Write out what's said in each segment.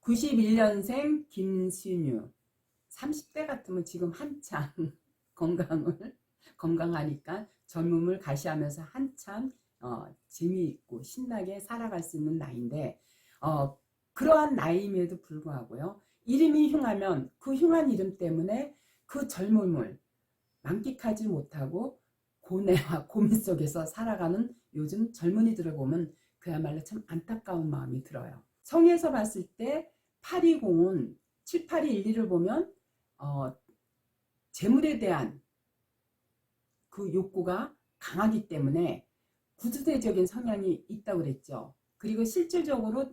91년생 김신유. 30대 같으면 지금 한창 건강하니까 젊음을 가시하면서 한참 재미있고 신나게 살아갈 수 있는 나이인데, 그러한 나이임에도 불구하고요, 이름이 흉하면 그 흉한 이름 때문에 그 젊음을 만끽하지 못하고 고뇌와 고민 속에서 살아가는 요즘 젊은이들을 보면 그야말로 참 안타까운 마음이 들어요. 성에서 봤을 때 820은 7812를 보면 재물에 대한 그 욕구가 강하기 때문에 구두대적인 성향이 있다고 그랬죠. 그리고 실질적으로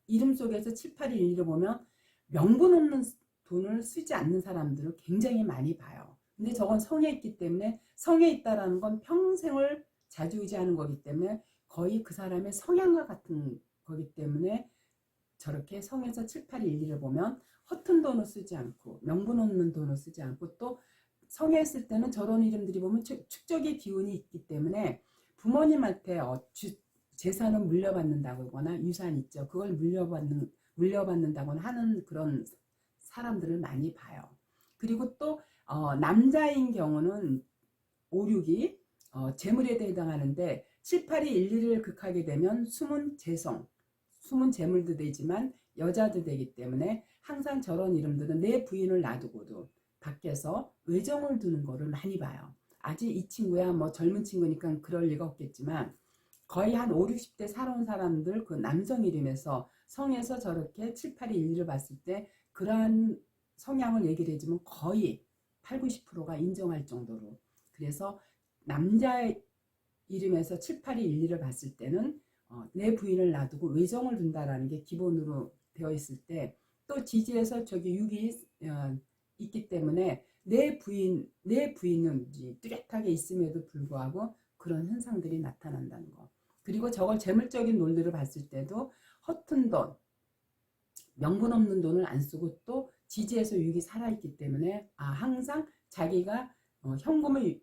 이름 속에서 7812를 보면 명분 없는 돈을 쓰지 않는 사람들을 굉장히 많이 봐요. 근데 저건 성에 있기 때문에, 성에 있다라는 건 평생을 좌지우지하는 거기 때문에 거의 그 사람의 성향과 같은 거기 때문에 저렇게 성에서 7812를 보면 허튼 돈을 쓰지 않고 명분 없는 돈을 쓰지 않고, 또 성에 있을 때는 저런 이름들이 보면 축적의 기운이 있기 때문에 부모님한테 재산을 물려받는다거나, 유산 있죠, 그걸 물려받는다거나 하는 그런 사람들을 많이 봐요. 그리고 또 남자인 경우는 562 재물에 해당하는데, 7812를 극하게 되면 숨은 재성, 숨은 재물도 되지만 여자도 되기 때문에 항상 저런 이름들은 내 부인을 놔두고도 밖에서 외정을 두는 거를 많이 봐요. 아직 이 친구야 뭐 젊은 친구니까 그럴 리가 없겠지만, 거의 한 5, 60대 살아온 사람들, 그 남성 이름에서 성에서 저렇게 7812를 봤을 때 그러한 성향을 얘기를 해주면 거의 8, 90%가 인정할 정도로. 그래서 남자 이름에서 7812를 봤을 때는 내 부인을 놔두고 외정을 둔다라는 게 기본으로 되어 있을 때, 또 지지에서 저기 6이 있기 때문에 내 부인은 뚜렷하게 있음에도 불구하고 그런 현상들이 나타난다는 거. 그리고 저걸 재물적인 논리를 봤을 때도 허튼 돈, 명분 없는 돈을 안 쓰고, 또 지지에서 6이 살아있기 때문에 항상 자기가 현금을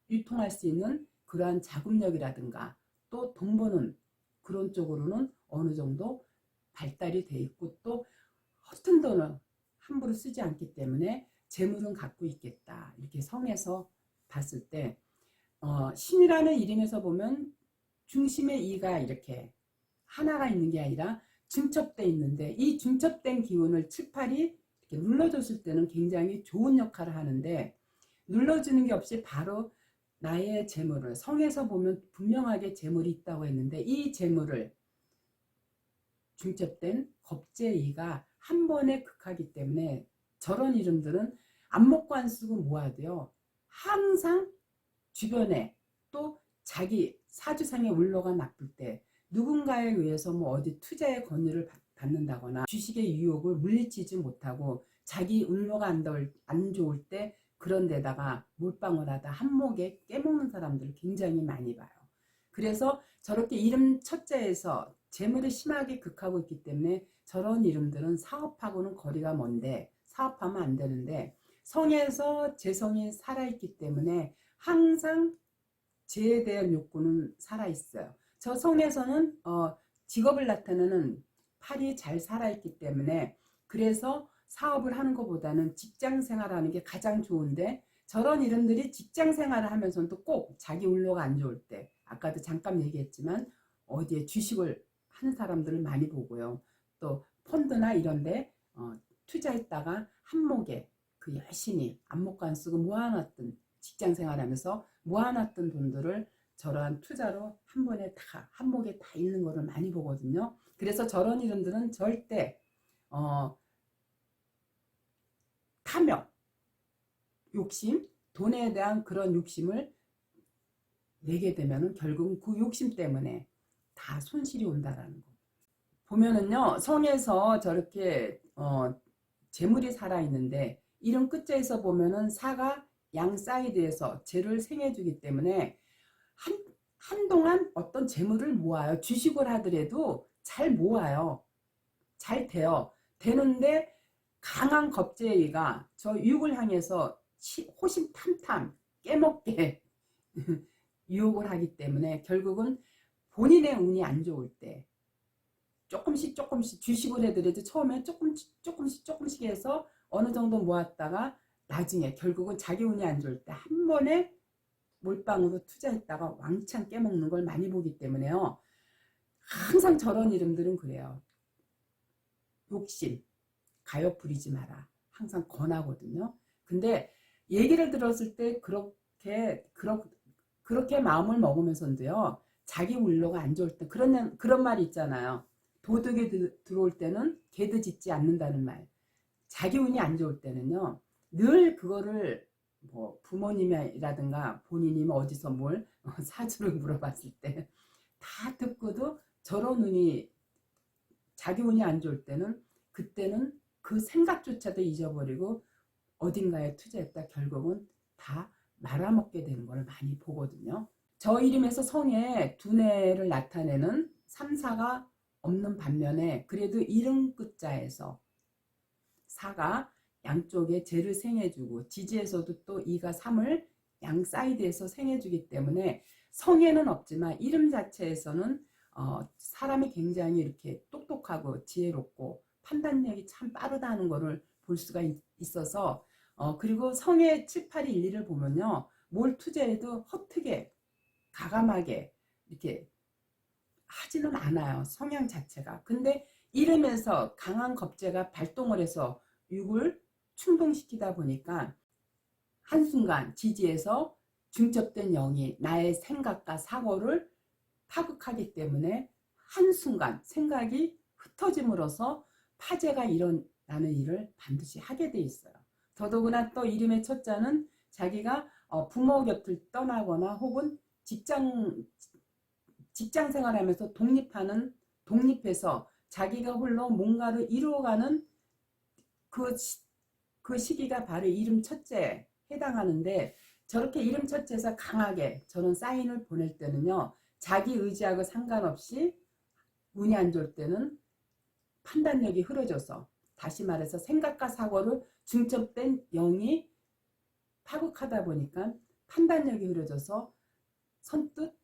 유통할 수 있는 그러한 자금력이라든가 또 돈 버는 그런 쪽으로는 어느 정도 발달이 돼 있고, 또 허튼 돈을 함부로 쓰지 않기 때문에 재물은 갖고 있겠다, 이렇게 성에서 봤을 때 신이라는 이름에서 보면 중심에 이가 이렇게 하나가 있는 게 아니라 중첩돼 있는데, 이 중첩된 기운을 7, 8이 이렇게 눌러줬을 때는 굉장히 좋은 역할을 하는데, 눌러주는 게 없이 바로 나의 재물을, 성에서 보면 분명하게 재물이 있다고 했는데, 이 재물을 중첩된 겁재이가 한 번에 극하기 때문에 저런 이름들은 안 먹고 안 쓰고 모아도요, 항상 주변에, 또 자기 사주상의 울러가 나쁠 때 누군가에 의해서 뭐 어디 투자의 권유를 받는다거나 주식의 유혹을 물리치지 못하고 자기 울러가 안 좋을 때 그런 데다가 몰빵을 하다 한몫에 깨먹는 사람들을 굉장히 많이 봐요. 그래서 저렇게 이름 첫자에서 재물을 심하게 극하고 있기 때문에 저런 이름들은 사업하고는 거리가 먼데, 사업하면 안 되는데, 성에서 재성이 살아있기 때문에 항상 재에 대한 욕구는 살아있어요. 저 성에서는 직업을 나타내는 팔이 잘 살아있기 때문에, 그래서 사업을 하는 것보다는 직장 생활하는 게 가장 좋은데, 저런 이름들이 직장 생활을 하면서도 꼭 자기 울러가 안 좋을 때, 아까도 잠깐 얘기했지만 어디에 주식을 하는 사람들을 많이 보고요, 또 펀드나 이런데 투자했다가 한몫에 그 열심히 안 먹고 안 쓰고 모아놨던, 직장 생활하면서 모아놨던 돈들을 저러한 투자로 한 번에 다 한몫에 다 잃는 거를 많이 보거든요. 그래서 저런 이름들은 절대 탐욕, 욕심, 돈에 대한 그런 욕심을 내게 되면은 결국은 그 욕심 때문에 다 손실이 온다라는 거. 보면은요, 성에서 저렇게 재물이 살아있는데 이름 끝자에서 보면은 사가 양 사이드에서 재를 생해주기 때문에 한동안 어떤 재물을 모아요. 주식을 하더라도 잘 모아요. 잘 돼요. 되는데 강한 겁재이가 저 육을 향해서 호심탐탐 깨먹게 유혹을 하기 때문에 결국은 본인의 운이 안 좋을 때 조금씩 주식을 해드려도 처음에 조금씩 해서 어느 정도 모았다가 나중에 결국은 자기 운이 안 좋을 때 한 번에 몰빵으로 투자했다가 왕창 깨먹는 걸 많이 보기 때문에요. 항상 저런 이름들은 그래요. 욕심, 가요 부리지 마라. 항상 권하거든요. 근데 얘기를 들었을 때 그렇게 마음을 먹으면서도요. 자기 운로가 안 좋을 때 그런 말이 있잖아요. 도둑이 들어올 때는 개도 짖지 않는다는 말. 자기 운이 안 좋을 때는요. 늘 그거를 뭐 부모님이라든가 본인이 어디서 뭘 사주를 물어봤을 때 다 듣고도 저런 운이 자기 운이 안 좋을 때는 그때는 그 생각조차도 잊어버리고 어딘가에 투자했다 결국은 다 말아먹게 되는 걸 많이 보거든요. 저 이름에서 성에 두뇌를 나타내는 3, 4가 없는 반면에 그래도 이름 끝자에서 4가 양쪽에 재를 생해주고 지지에서도 또 2가 3을 양 사이드에서 생해주기 때문에 성에는 없지만 이름 자체에서는 사람이 굉장히 이렇게 똑똑하고 지혜롭고 판단력이 참 빠르다는 것을 볼 수가 있어서 그리고 성의 7, 8, 1, 2를 보면요. 뭘 투자해도 허투게 가감하게 이렇게 하지는 않아요. 성향 자체가. 근데 이름에서 강한 겁재가 발동을 해서 6을 충동시키다 보니까 한순간 지지에서 중첩된 영이 나의 생각과 사고를 파극하기 때문에 한순간 생각이 흩어짐으로써 파재가 일어나는 일을 반드시 하게 돼 있어요. 더더구나 또 이름의 첫 자는 자기가 부모 곁을 떠나거나 혹은 직장 생활하면서 독립해서 자기가 홀로 뭔가를 이루어가는 그 시기가 바로 이름 첫째에 해당하는데 저렇게 이름 첫째에서 강하게 저런 사인을 보낼 때는요. 자기 의지하고 상관없이 운이 안 좋을 때는 판단력이 흐려져서 다시 말해서 생각과 사고를 중첩된 영이 파국하다 보니까 판단력이 흐려져서 선뜻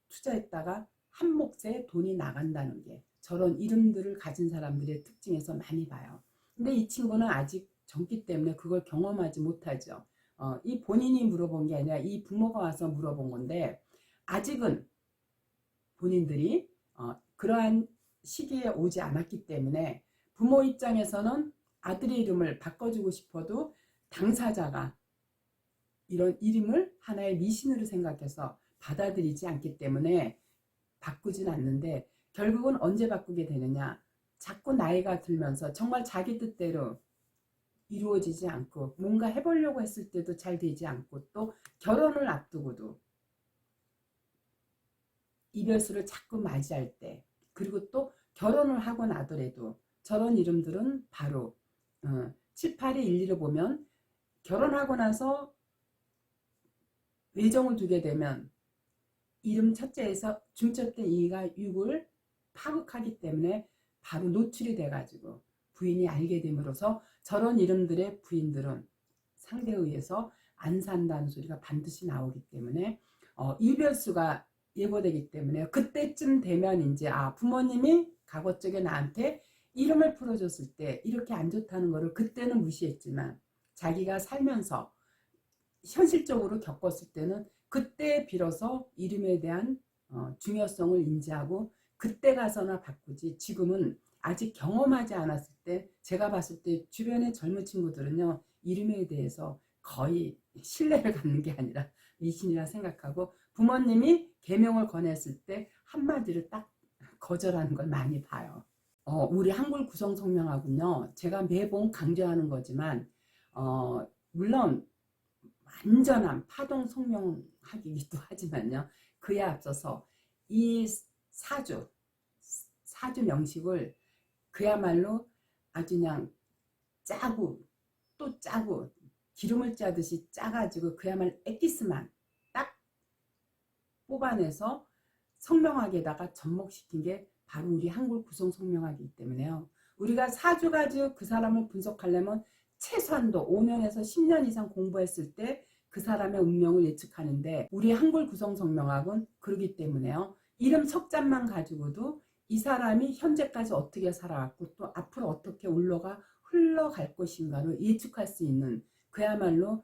투자했다가 한 몫에 돈이 나간다는 게 저런 이름들을 가진 사람들의 특징에서 많이 봐요. 근데 이 친구는 아직 젊기 때문에 그걸 경험하지 못하죠. 이 본인이 물어본 게 아니라 이 부모가 와서 물어본 건데 아직은 본인들이 그러한 시기에 오지 않았기 때문에 부모 입장에서는 아들의 이름을 바꿔주고 싶어도 당사자가 이런 이름을 하나의 미신으로 생각해서 받아들이지 않기 때문에 바꾸진 않는데 결국은 언제 바꾸게 되느냐. 자꾸 나이가 들면서 정말 자기 뜻대로 이루어지지 않고 뭔가 해보려고 했을 때도 잘 되지 않고 또 결혼을 앞두고도 이별수를 자꾸 맞이할 때 그리고 또 결혼을 하고 나더라도 저런 이름들은 바로 7, 8이 1, 2를 보면 결혼하고 나서 외정을 두게 되면 이름 첫째에서 중첩된 2가 6을 파극하기 때문에 바로 노출이 돼가지고 부인이 알게 됨으로써 저런 이름들의 부인들은 상대에 의해서 안 산다는 소리가 반드시 나오기 때문에 이별수가 예고되기 때문에 그때쯤 되면 이제 부모님이 과거 쪽에 나한테 이름을 풀어줬을 때 이렇게 안 좋다는 거를 그때는 무시했지만 자기가 살면서 현실적으로 겪었을 때는 그때 비로소 이름에 대한 중요성을 인지하고 그때 가서나 바꾸지 지금은 아직 경험하지 않았을 때 제가 봤을 때 주변의 젊은 친구들은요 이름에 대해서 거의 신뢰를 갖는 게 아니라 미신이라 생각하고 부모님이 계명을 권했을 때 한마디로 딱 거절하는 걸 많이 봐요. 우리 한글 구성 성명하군요. 제가 매번 강조하는 거지만 물론 완전한 파동 성명하기도 하지만요. 그에 앞서서 이 사주 명식을 그야말로 아주 그냥 짜고 또 짜고 기름을 짜듯이 짜가지고 그야말로 엑기스만 딱 뽑아내서 성명학에다가 접목시킨 게 바로 우리 한글 구성 성명학이기 때문에요. 우리가 사주 가지고 그 사람을 분석하려면 최소한도 5년에서 10년 이상 공부했을 때 그 사람의 운명을 예측하는데 우리 한글 구성 성명학은 그러기 때문에요. 이름 석자만 가지고도 이 사람이 현재까지 어떻게 살아왔고 또 앞으로 어떻게 흘러갈 것인가를 예측할 수 있는, 그야말로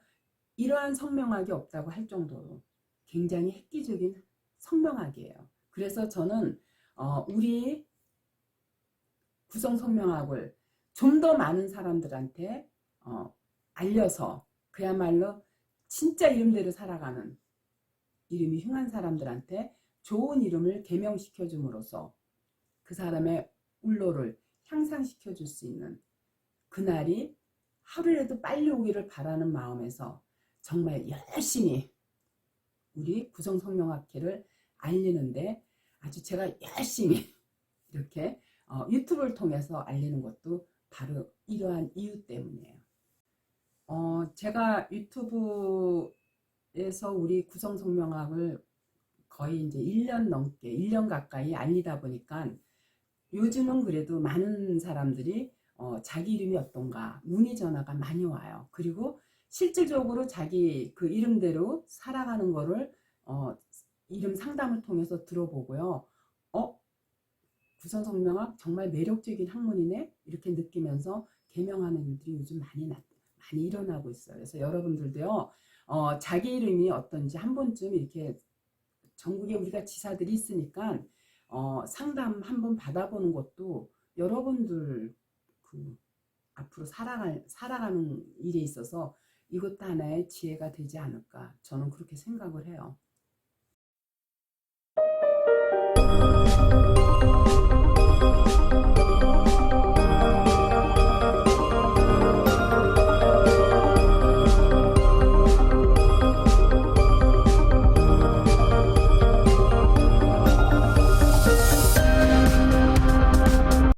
이러한 성명학이 없다고 할 정도로 굉장히 획기적인 성명학이에요. 그래서 저는 우리 구성 성명학을 좀 더 많은 사람들한테 알려서 그야말로 진짜 이름대로 살아가는, 이름이 흉한 사람들한테 좋은 이름을 계명시켜 줌으로써 그 사람의 울로를 향상시켜 줄 수 있는 그날이 하루라도 빨리 오기를 바라는 마음에서 정말 열심히 우리 구성성명학회를 알리는데 아주 제가 열심히 이렇게 유튜브를 통해서 알리는 것도 바로 이러한 이유 때문이에요. 제가 유튜브에서 우리 구성성명학을 거의 이제 1년 넘게, 1년 가까이 알리다 보니까 요즘은 그래도 많은 사람들이 자기 이름이 어떤가 문의 전화가 많이 와요. 그리고 실질적으로 자기 그 이름대로 살아가는 거를 이름 상담을 통해서 들어보고요. 구성성명학 정말 매력적인 학문이네 이렇게 느끼면서 개명하는 일들이 요즘 많이 일어나고 있어요. 그래서 여러분들도요, 자기 이름이 어떤지 한 번쯤 이렇게, 전국에 우리가 지사들이 있으니까 상담 한번 받아보는 것도 여러분들 그 앞으로 살아가는 일에 있어서 이것도 하나의 지혜가 되지 않을까, 저는 그렇게 생각을 해요.